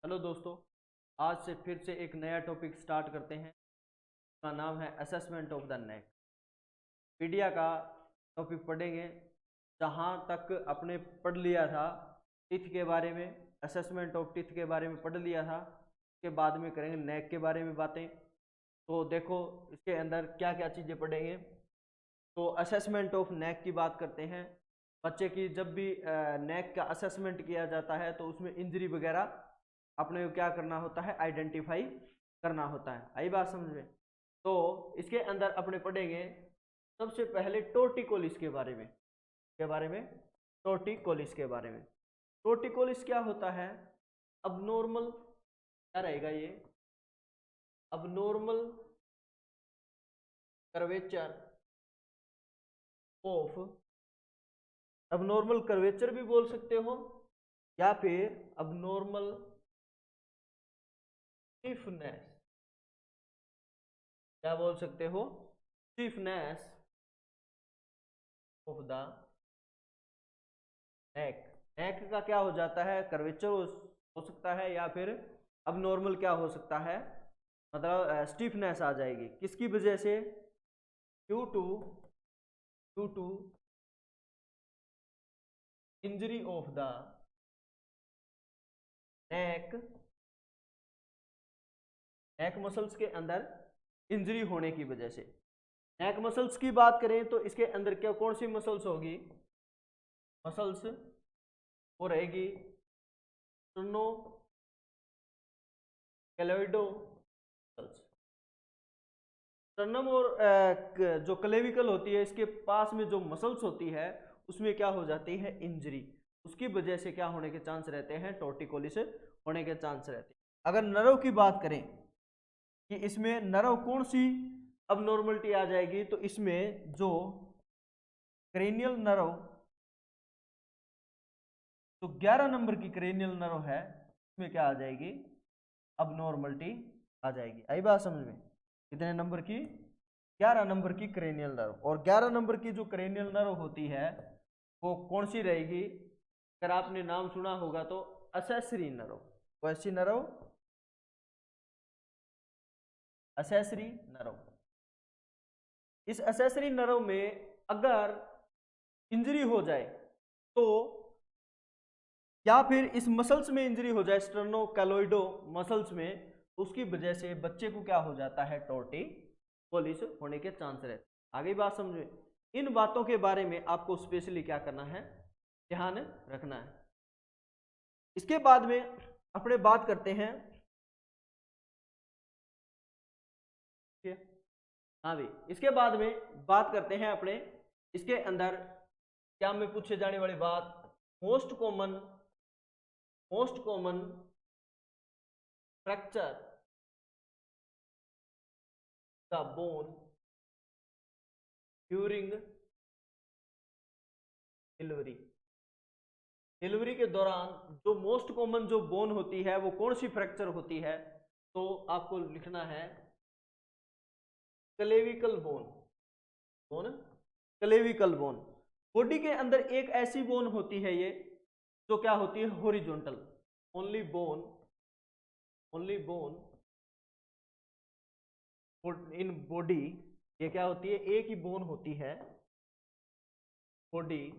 Hello दोस्तों, आज से फिर से एक नया टॉपिक स्टार्ट करते हैं। उसका नाम है assessment of the neck. Media का टॉपिक पढ़ेंगे। जहाँ तक अपने पढ़ लिया था टिथ के बारे में, असेसमेंट ऑफ टिथ के बारे में पढ़ लिया था। उसके बाद में करेंगे नेक के बारे में बातें। तो देखो इसके अंदर क्या क्या चीज़ें पढ़ेंगे। तो असेसमेंट ऑफ नेक की बात करते हैं। बच्चे की जब भी नेक का असेसमेंट किया जाता है तो उसमें इंजरी वगैरह अपने को क्या करना होता है, आइडेंटिफाई करना होता है। आई बात समझ में। तो इसके अंदर अपने पढ़ेंगे सबसे पहले टोर्टिकोलिस के बारे में। टोर्टिकोलिस के बारे में। टोर्टिकोलिस क्या होता है? अबनॉर्मल क्या रहेगा ये? Abnormal curvature of, abnormal curvature भी बोल सकते हो या फिर अबनॉर्मल स्टिफनेस, क्या बोल सकते हो, स्टिफनेस ऑफ द नेक। नेक का क्या हो जाता है, कर्वेचर हो सकता है या फिर अबनॉर्मल क्या हो सकता है, मतलब स्टिफनेस आ जाएगी। किसकी वजह से? Due to injury of the neck, neck muscles के अंदर इंजरी होने की वजह से। नेक मसल्स की बात करें तो इसके अंदर क्या कौन सी मसल्स होगी? मसल्स वो रहेगी स्टर्नो कैलोइडो मसल्स। स्टर्नम और जो क्लेविकल होती है इसके पास में जो मसल्स होती है उसमें क्या हो जाती है, इंजरी। उसकी वजह से क्या होने के चांस रहते हैं, टोर्टिकोलिस होने के चांस रहते हैं। अगर नर्व की बात करें कि इसमें नर्व कौन सी अबनॉर्मलिटी आ जाएगी, तो इसमें जो क्रेनियल नर्व, तो 11 नंबर की क्रेनियल नर्व है उसमें क्या आ जाएगी, अबनॉर्मलिटी आ जाएगी। आई बात समझ में? कितने नंबर की? 11 नंबर की क्रेनियल नर्व। और 11 नंबर की जो क्रेनियल नर्व होती है वो कौन सी रहेगी? अगर आपने नाम सुना होगा तो असेसरी नर्व। कैसी नर्व? Accessory nerve. इस असेसरी नर्व में अगर इंजरी हो जाए तो, या फिर इस मसल्स में इंजरी हो जाए, स्टर्नोकैलोइडो मसल्स में, उसकी वजह से बच्चे को क्या हो जाता है, टोर्टिकोलिस होने के चांस रहते। आगे बात समझे। इन बातों के बारे में आपको स्पेशली क्या करना है, ध्यान रखना है। इसके बाद में अपने बात करते हैं, हाँ भी, इसके बाद में बात करते हैं अपने इसके अंदर क्या में पूछे जाने वाली बात, most common fracture the bone during delivery. Delivery के दौरान जो मोस्ट कॉमन जो बोन होती है वो कौन सी फ्रैक्चर होती है? तो आपको लिखना है clavicle bone. Clavicle bone. Body के अंदर एक ऐसी बोन होती है ये जो क्या होती है, horizontal. Only bone in body, ये क्या होती है, एक ही बोन होती है, बॉडी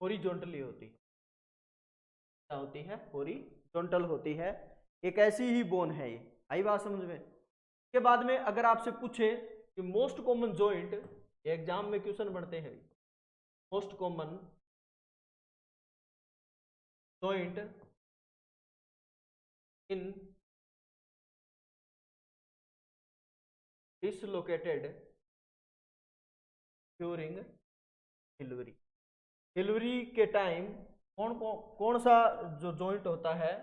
हॉरिजॉन्टली होती है। क्या होती है, हॉरिजॉन्टल होती है। एक ऐसी ही बोन है ये। आई बात समझ में? इसके बाद में अगर आपसे पूछे कि मोस्ट कॉमन जॉइंट, एग्जाम में क्वेश्चन बनते हैं, मोस्ट कॉमन जॉइंट इन डिसलोकेटेड ड्यूरिंग डिलीवरी। डिलीवरी के टाइम कौन सा जो जॉइंट होता है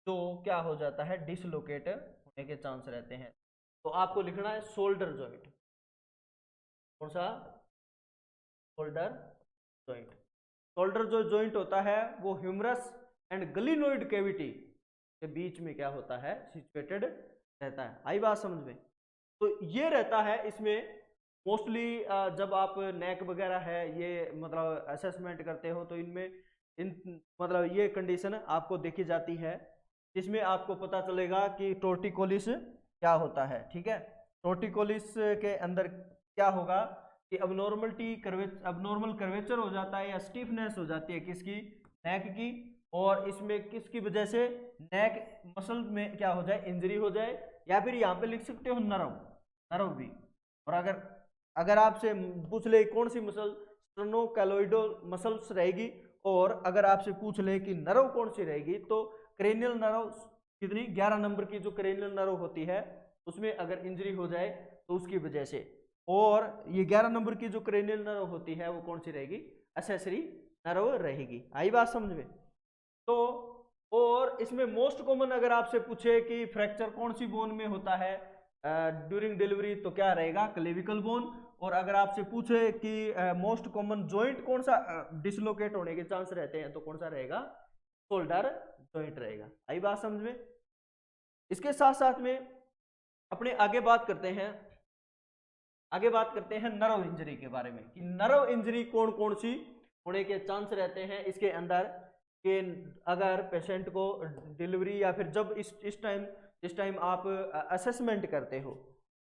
जो क्या हो जाता है, डिसलोकेट होने के चांस रहते हैं? तो आपको लिखना है शोल्डर जॉइंट। कौन सा? Shoulder joint. शोल्डर जो जॉइंट होता है वो ह्यूमरस एंड ग्लिनोइड कैविटी के बीच में क्या होता है, सिचुएटेड रहता है। आई बात समझ में? तो ये रहता है इसमें मोस्टली। जब आप नेक वगैरह है ये मतलब असेसमेंट करते हो तो इनमें इन मतलब ये कंडीशन आपको देखी जाती है, जिसमें आपको पता चलेगा कि टोर्टिकोलिस क्या होता है। ठीक है, टोर्टिकोलिस के अंदर क्या होगा कि अबनॉर्मल कर्वेचर हो जाता है या स्टिफनेस हो जाती है किसकी, नेक की, और इसमें किसकी वजह से, नेक मसल में क्या हो जाए, इंजरी हो जाए, या फिर यहाँ पे लिख सकते हो नर्व, नर्व भी। और अगर अगर आपसे पूछ ले कौन सी मसल, स्टेर्नोक्लेविडल मसल्स रहेगी, और अगर आपसे पूछ ले कि नर्व कौन सी रहेगी, तो क्रेनियल नर्व कितनी, 11 नंबर की जो क्रेनियल नर्व होती है उसमें अगर इंजरी हो जाए तो उसकी वजह से, और ये 11 नंबर की जो क्रेनियल नर्व होती है वो कौन सी रहेगी, एक्सेसरी नर्व रहेगी। आई बात समझ में। तो और इसमें मोस्ट कॉमन अगर आपसे पूछे कि फ्रैक्चर कौन सी बोन में होता है ड्यूरिंग डिलीवरी, तो क्या रहेगा, क्लेविकल बोन। और अगर आपसे पूछे कि मोस्ट कॉमन जॉइंट कौन सा डिसलोकेट होने के चांस रहते हैं, तो कौन सा रहेगा, शोल्डर जॉइंट रहेगा। आई बात समझ में। इसके साथ साथ में अपने आगे बात करते हैं नर्व इंजरी के बारे में, कि नर्व इंजरी कौन कौन सी होने के चांस रहते हैं इसके अंदर, कि अगर पेशेंट को डिलीवरी या फिर जब इस टाइम आप असेसमेंट करते हो।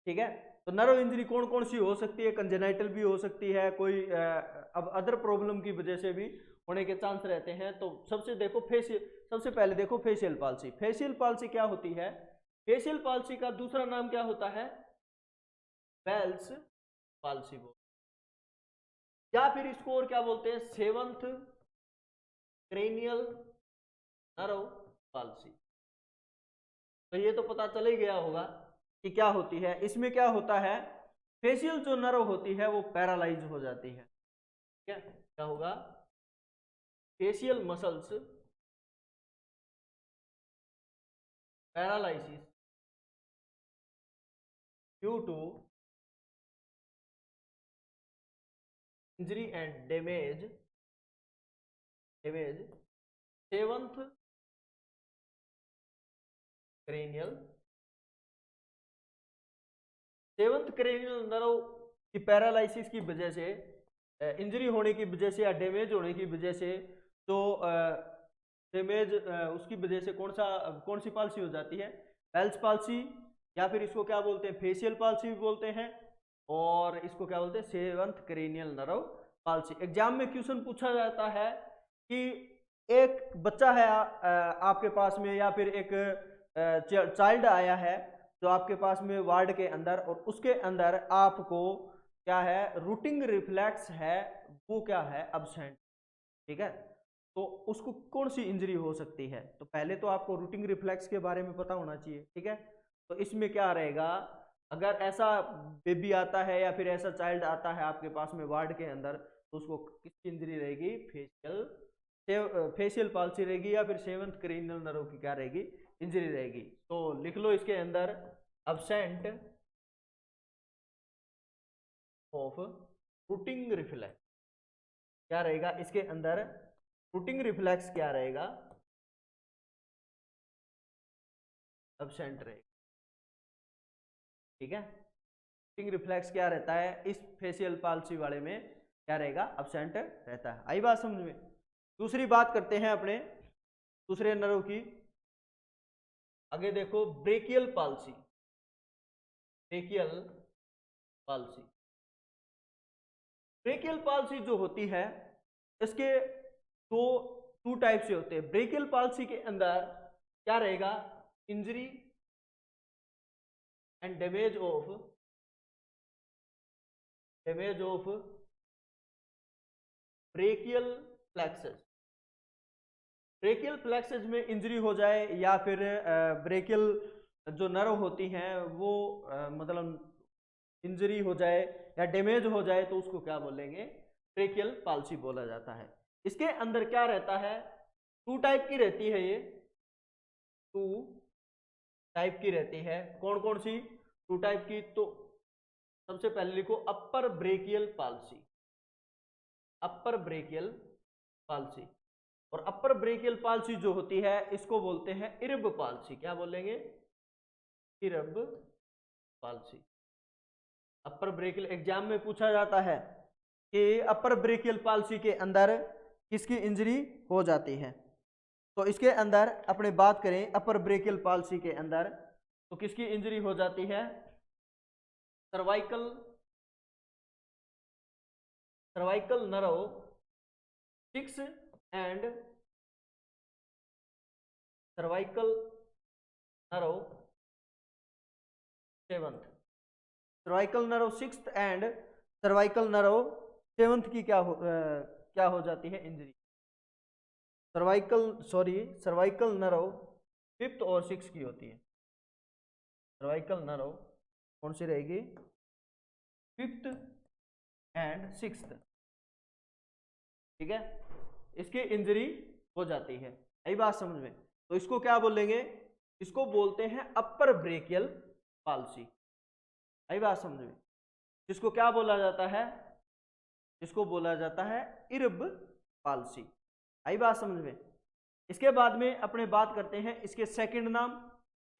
ठीक है, तो नर्व इंजरी कौन कौन सी हो सकती है, कंजेनाइटल भी हो सकती है, कोई अब अदर प्रॉब्लम की वजह से भी होने के चांस रहते हैं। तो सबसे पहले देखो फेशियल पाल्सी। फेशियल पाल्सी क्या होती है, फेशियल पाल्सी का दूसरा नाम क्या होता है, बेल्स पाल्सी बोल, या फिर इसको और क्या बोलते हैं, सेवंथ क्रेनियल नर्व पाल्सी। तो ये तो पता चल ही गया होगा कि क्या होती है। इसमें क्या होता है, फेशियल जो नर्व होती है वो पैरालाइज हो जाती है। ठीक है, क्या होगा, facial muscles paralysis due to injury and damage seventh cranial nerve की पैरालाइसिस की वजह से, इंजरी होने की वजह से या डैमेज होने की वजह से, तो डैमेज उसकी वजह से कौन सी पाल्सी हो जाती है, बेल्स पाल्सी, या फिर इसको क्या बोलते हैं, फेशियल पाल्सी भी बोलते हैं, और इसको क्या बोलते हैं, seventh cranial nerve palsy. Exam में क्वेश्चन पूछा जाता है कि एक बच्चा है आपके पास में, या फिर एक चाइल्ड आया है जो आपके पास में वार्ड के अंदर, और उसके अंदर आपको क्या है, रूटिंग रिफ्लेक्स है, वो क्या है, अब्सेंट। ठीक है, तो उसको कौन सी इंजरी हो सकती है, तो पहले तो आपको रूटिंग रिफ्लेक्स के बारे में पता होना चाहिए। ठीक है, तो इसमें क्या रहेगा, अगर ऐसा बेबी आता है या फिर ऐसा चाइल्ड आता है आपके पास में वार्ड के अंदर, तो उसको किसकी इंजरी रहेगी, फेशियल पाल्सी रहेगी, या फिर सेवंथ क्रेनियल नर्व की क्या रहेगी, इंजरी रहेगी। तो लिख लो इसके अंदर, अब्सेंट ऑफ रूटिंग रिफ्लेक्स क्या रहेगा, इसके अंदर रूटिंग रिफ्लेक्स क्या रहेगा, अब्सेंट रहेगा। ठीक है, रूटिंग रिफ्लेक्स क्या रहता है इस फेशियल पाल्सी वाले में, क्या रहेगा, अब्सेंट रहता है। आई बात समझ में। दूसरी बात करते हैं अपने दूसरे नर्व की। आगे देखो, brachial palsy. Brachial palsy, brachial palsy जो होती है, इसके दो टू टाइप से होते हैं। ब्रेकियल पाल्सी के अंदर क्या रहेगा, injury and damage of brachial plexus. Brachial plexus में इंजरी हो जाए, या फिर ब्रेकियल जो नर्व होती हैं वो मतलब इंजरी हो जाए या डैमेज हो जाए, तो उसको क्या बोलेंगे, ब्रेकियल पाल्सी बोला जाता है। इसके अंदर क्या रहता है, टू टाइप की रहती है, ये टू टाइप की रहती है। कौन कौन सी टू टाइप की, तो सबसे पहले लिखो अपर ब्रेकियल पाल्सी, अपर ब्रेकियल पाल्सी। और अपर ब्रेकियल पाल्सी जो होती है इसको बोलते हैं इरब पाल्सी। क्या बोलेंगे, इरब पाल्सी। अपर ब्रेकियल एग्जाम में पूछा जाता है कि अपर ब्रेकियल पाल्सी के अंदर किसकी इंजरी हो जाती है। तो इसके अंदर अपने बात करें अपर ब्रेकियल पाल्सी के अंदर, तो किसकी इंजरी हो जाती है, cervical nerve 6 and cervical nerve 7th। Cervical nerve 6th and cervical nerve 7th की क्या हो जाती है इंजरी। सर्वाइकल नर्व 5th और 6th की होती है। सर्वाइकल नर्व कौन सी रहेगी, 5th एंड 6th, ठीक है, इसकी इंजरी हो जाती है। यही बात समझ में। तो इसको क्या बोलेंगे, इसको बोलते हैं अपर ब्रेकियल पाल्सी। यही बात समझ में। इसको क्या बोला जाता है, इसको बोला जाता है इरब पाल्सी। यही बात समझ में। इसके बाद में अपने बात करते हैं इसके सेकंड नाम।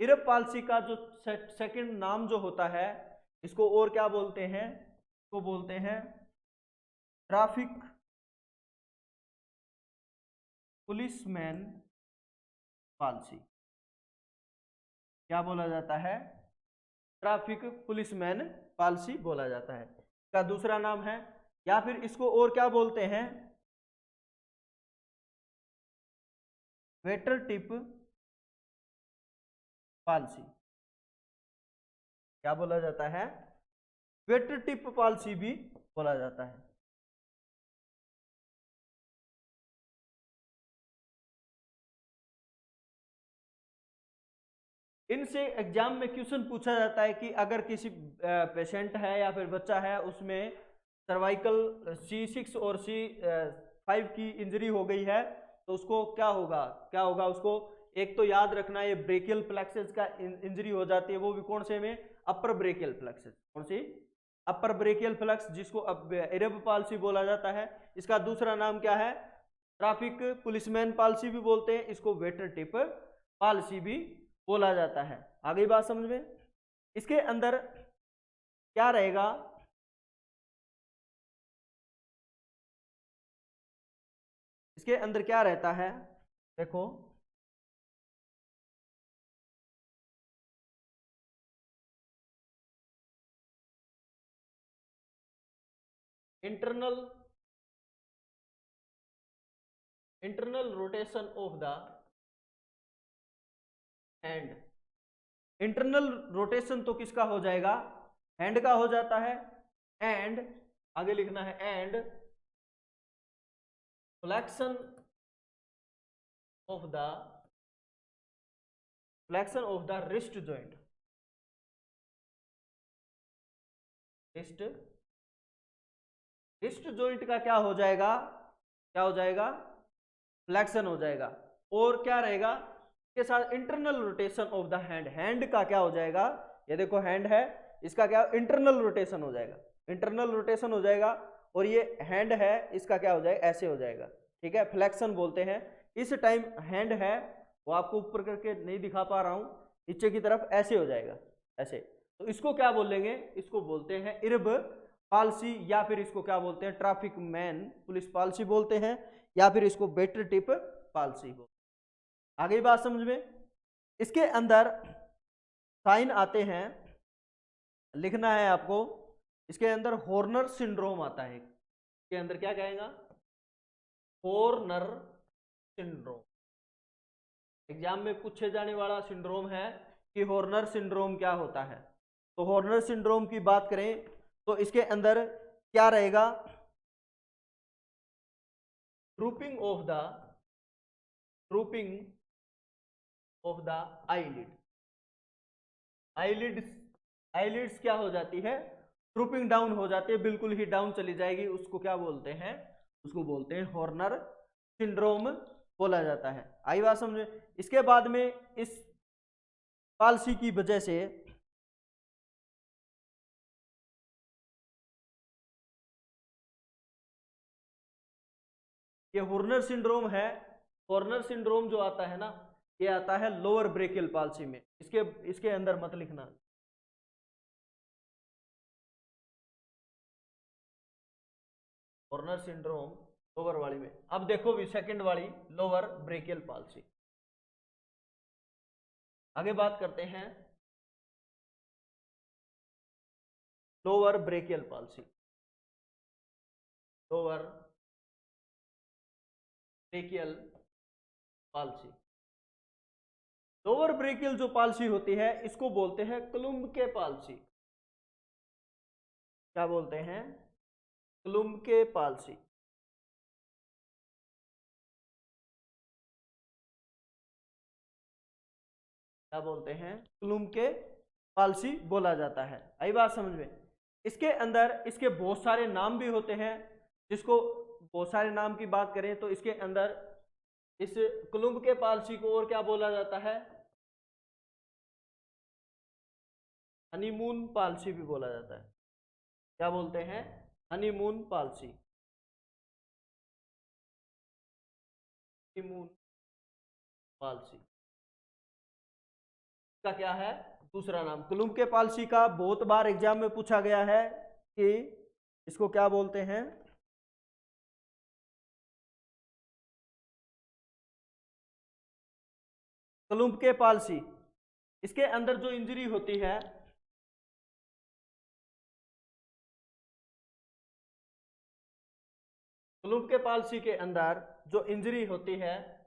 इरब पाल्सी का जो सेकंड नाम जो होता है, इसको और क्या बोलते हैं, इसको बोलते हैं ट्रैफिक पुलिसमैन पाल्सी। क्या बोला जाता है, ट्रैफिक पुलिसमैन पाल्सी बोला जाता है। इसका दूसरा नाम है, या फिर इसको और क्या बोलते हैं, वेटर टिप पाल्सी। क्या बोला जाता है, वेटर टिप पाल्सी भी बोला जाता है। इनसे एग्जाम में क्वेश्चन पूछा जाता है कि अगर किसी पेशेंट है या फिर बच्चा है, उसमें सर्वाइकल C6 और C5 की इंजरी हो गई है, तो उसको क्या होगा उसको एक तो याद रखना, ये ब्रेकियल प्लेक्सस का इंजरी हो जाती है, वो भी कौन से में, अपर ब्रेकियल प्लेक्सस। कौन सी, अपर ब्रेकियल प्लेक्स, जिसको अब इरब पाल्सी बोला जाता है। इसका दूसरा नाम क्या है, ट्रैफिक पुलिसमैन पाल्सी भी बोलते हैं, इसको वेटर टिप पाल्सी भी बोला जाता है। आ गई बात समझ में। इसके अंदर क्या रहेगा, इसके अंदर क्या रहता है, देखो internal rotation of the hand. Internal rotation तो किसका हो जाएगा, हैंड का हो जाता है। एंड आगे लिखना है, and flexion of the wrist joint. Wrist joint का क्या हो जाएगा, फ्लेक्शन हो जाएगा। और क्या रहेगा के साथ, internal rotation of the hand. Hand का क्या हो जाएगा, ये देखो हैंड है, इसका क्या इंटरनल रोटेशन हो जाएगा, इंटरनल रोटेशन हो जाएगा। और ये हैंड है, इसका क्या हो जाएगा, ऐसे हो जाएगा, ठीक है, फ्लेक्शन बोलते हैं। इस टाइम हैंड है, वो आपको ऊपर करके नहीं दिखा पा रहा हूं, नीचे की तरफ ऐसे हो जाएगा, ऐसे। तो इसको क्या बोलेंगे, इसको बोलते हैं इरब पाल्सी, या फिर इसको क्या बोलते हैं, ट्रैफिक मैन पुलिस पाल्सी बोलते हैं, या फिर इसको वेटर टिप पाल्सी बोलते हैं। आ गई बात समझ में। इसके अंदर साइन आते हैं, लिखना है आपको। इसके अंदर हॉर्नर सिंड्रोम आता है, इसके अंदर क्या कहेगा, हॉर्नर सिंड्रोम। एग्जाम में पूछे जाने वाला सिंड्रोम है कि हॉर्नर सिंड्रोम क्या होता है। तो हॉर्नर सिंड्रोम की बात करें तो इसके अंदर क्या रहेगा, drooping of the eyelid. Eyelids क्या हो जाती है, ड्रूपिंग डाउन हो जाती है, बिल्कुल ही डाउन चली जाएगी, उसको क्या बोलते हैं, उसको बोलते हैं हॉर्नर सिंड्रोम बोला जाता है। आई बात समझे। इसके बाद में इस पाल्सी की वजह से ये हॉर्नर सिंड्रोम है, हॉर्नर सिंड्रोम जो आता है ना, ये आता है लोअर ब्रेकियल पाल्सी में। इसके अंदर मत लिखना। हॉर्नर सिंड्रोम लोअर वाली में। अब देखो भी सेकंड वाली, लोअर ब्रेकियल पाल्सी। आगे बात करते हैं lower brachial palsy. Lower brachial palsy, lower brachial जो पाल्सी होती है इसको बोलते हैं क्लुम्ब के पाल्सी। क्या बोलते हैं? क्लुम्ब के पाल्सी। क्या बोलते हैं? क्लुम्ब के पाल्सी बोला जाता है। आई बात समझ में? इसके अंदर इसके बहुत सारे नाम भी होते हैं, जिसको बहुत सारे नाम की बात करें तो इसके अंदर इस क्लुम्ब के पाल्सी को और क्या बोला जाता है? हनीमून पाल्सी भी बोला जाता है। क्या बोलते हैं? Honeymoon palsy. हनीमून पाल्सी का क्या है? दूसरा नाम। क्लुम्ब के पाल्सी का बहुत बार एग्जाम में पूछा गया है कि इसको क्या बोलते हैं? क्लुम्ब के पाल्सी। इसके अंदर जो इंजरी होती है, क्लुम्ब के पाल्सी के अंदर जो इंजरी होती है,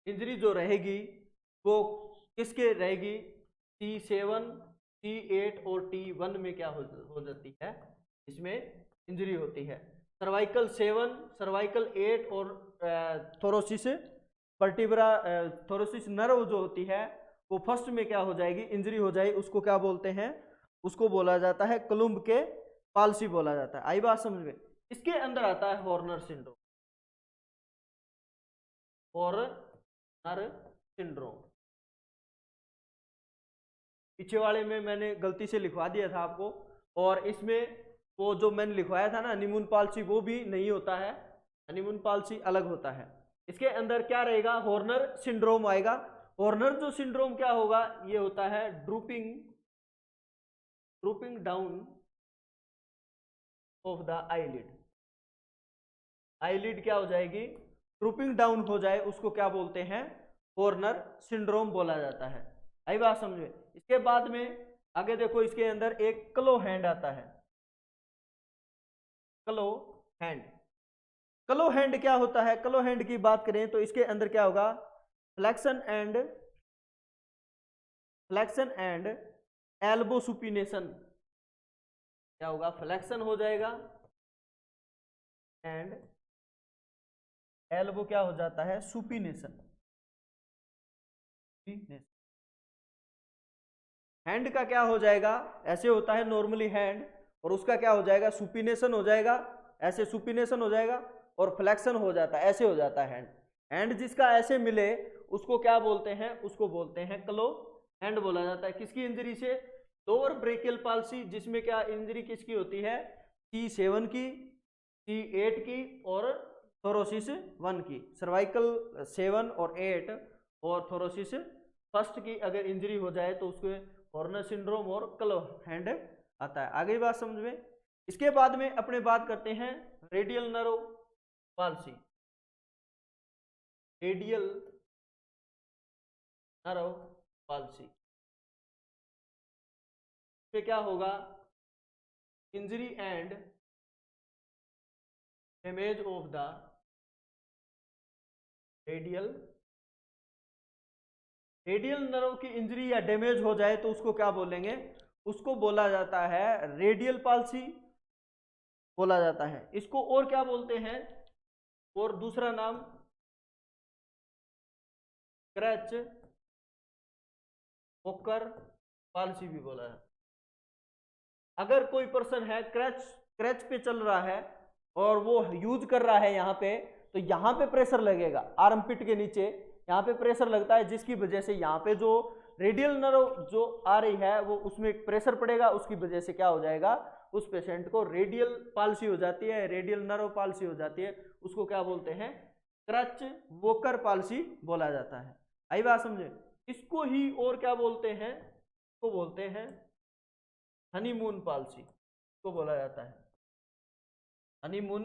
इंजरी जो रहेगी वो किसके रहेगी? T7, T8 और T1 में क्या हो जाती है? इसमें इंजरी होती है। सर्वाइकल 7, सर्वाइकल 8 और थोरोसिस वर्टिब्रा, थोरोसिस नर्व जो होती है वो फर्स्ट में क्या हो जाएगी? इंजरी हो जाएगी। उसको क्या बोलते हैं? उसको बोला जाता है क्लुम्ब के पाल्सी बोला जाता है। आई बात समझ में? इसके अंदर आता है हॉर्नर सिंड्रोम। हॉर्नर सिंड्रोम पीछे वाले में मैंने गलती से लिखवा दिया था आपको, और इसमें वो जो मैंने लिखवाया था ना हनीमून पाल्सी, वो भी नहीं होता है। हनीमून पाल्सी अलग होता है। इसके अंदर क्या रहेगा? हॉर्नर सिंड्रोम आएगा। हॉर्नर जो सिंड्रोम क्या होगा? ये होता है drooping down of the eyelid. Eyelid क्या हो जाएगी? ड्रूपिंग डाउन हो जाए, उसको क्या बोलते हैं? हॉर्नर सिंड्रोम बोला जाता है। आई बात समझे? इसके बाद में आगे देखो, इसके अंदर एक क्लो हैंड आता है। क्लो हैंड। क्लो हैंड क्या होता है? क्लो हैंड की बात करें तो इसके अंदर क्या होगा? Flexion and elbow supination. क्या होगा? फ्लेक्शन हो जाएगा एंड एल्बो क्या हो जाता है? सुपिनेशन। हैंड का क्या हो जाएगा? ऐसे होता है नॉर्मली हैंड, और उसका क्या हो जाएगा? सुपिनेशन हो जाएगा। ऐसे सुपिनेशन हो जाएगा और फ्लेक्शन हो जाता है, ऐसे हो जाता है हैंड। हैंड जिसका ऐसे मिले उसको क्या बोलते हैं? उसको बोलते हैं क्लो हैंड बोला जाता है। किसकी इंजरी से? लोअर ब्रेकियल पाल्सी, जिसमें क्या इंजरी किसकी होती है? T7 की, T8 की और थोरोसिस 1 की। सर्वाइकल 7 और 8 और थोरोसिस फर्स्ट की अगर इंजरी हो जाए तो उसको हॉर्नर सिंड्रोम और क्लो हैंड आता है। आगे बात समझ में? इसके बाद में अपने बात करते हैं radial nerve palsy. Radial nerve palsy पे क्या होगा? Injury and damage of the radial nerve की इंजरी या डैमेज हो जाए तो उसको क्या बोलेंगे? उसको बोला जाता है रेडियल पाल्सी बोला जाता है। इसको और क्या बोलते हैं? और दूसरा नाम क्रैच वॉकर पाल्सी भी बोला है। अगर कोई पर्सन है क्रैच क्रैच पे चल रहा है और वो यूज कर रहा है यहाँ पे, तो यहाँ पे प्रेशर लगेगा आर्म पिट के नीचे, यहाँ पे प्रेशर लगता है, जिसकी वजह से यहाँ पे जो रेडियल नर्व जो आ रही है वो उसमें प्रेशर पड़ेगा, उसकी वजह से क्या हो जाएगा? उस पेशेंट को रेडियल पाल्सी हो जाती है, रेडियल नर्व पाल्सी हो जाती है। उसको क्या बोलते हैं? क्रच वॉकर पाल्सी बोला जाता है। आई बात समझे? इसको ही और क्या बोलते हैं? इसको बोलते हैं हनीमून पाल्सी को बोला जाता है। हनीमून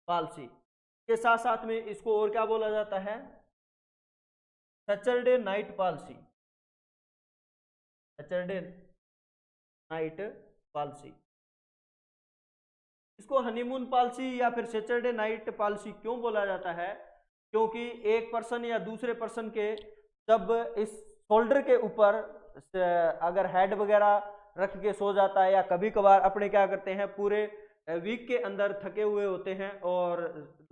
पाल्सी के साथ साथ में इसको और क्या बोला जाता है, Saturday night palsy, Saturday night palsy. इसको हनीमून पाल्सी या फिर सैटरडे नाइट पाल्सी क्यों बोला जाता है, क्योंकि एक पर्सन या दूसरे पर्सन के जब इस शोल्डर के ऊपर अगर हेड वगैरह रख के सो जाता है, या कभी कभार अपने क्या करते हैं पूरे वीक के अंदर थके हुए होते हैं और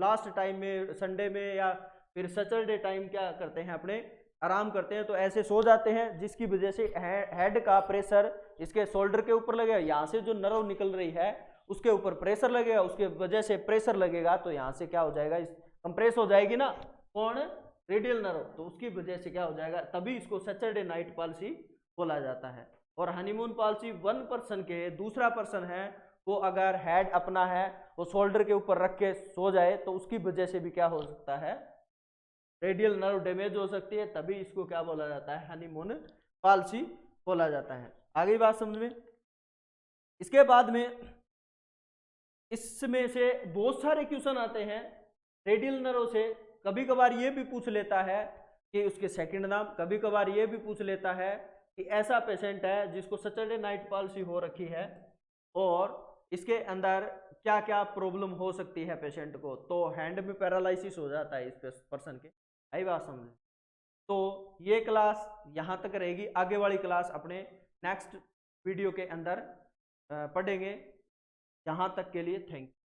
लास्ट टाइम में संडे में या फिर सैटरडे टाइम क्या करते हैं अपने आराम करते हैं, तो ऐसे सो जाते हैं जिसकी वजह से हेड का प्रेशर इसके शोल्डर के ऊपर लगेगा, यहाँ से जो नर्व निकल रही है उसके ऊपर प्रेशर लगेगा, उसके वजह से प्रेशर लगेगा तो यहाँ से क्या हो जाएगा, कंप्रेस हो जाएगी ना कौन, रेडियल नर्व, तो उसकी वजह से क्या हो जाएगा, तभी इसको सैटरडे नाइट पाल्सी बोला जाता है। और हनीमून पाल्सी वन पर्सन के दूसरा पर्सन है वो अगर हेड अपना है वो शोल्डर के ऊपर रख के सो जाए तो उसकी वजह से भी क्या हो सकता है, रेडियल नर्व डैमेज हो सकती है, तभी इसको क्या बोला जाता है, हनीमून पाल्सी बोला जाता है। आगे बात समझ में। इसके बाद में इसमें से बहुत सारे क्वेश्चन आते हैं रेडियल नर्व से, कभी कभार ये भी पूछ लेता है कि उसके सेकंड नाम, कभी कभार ये भी पूछ लेता है कि ऐसा पेशेंट है जिसको सैटरडे नाइट पाल्सी हो रखी है और इसके अंदर क्या क्या प्रॉब्लम हो सकती है पेशेंट को, तो हैंड में पैरालिसिस हो जाता है इस पर्सन के, आई बात समझे। तो ये क्लास यहाँ तक रहेगी, आगे वाली क्लास अपने नेक्स्ट वीडियो के अंदर पढ़ेंगे। यहाँ तक के लिए थैंक यू।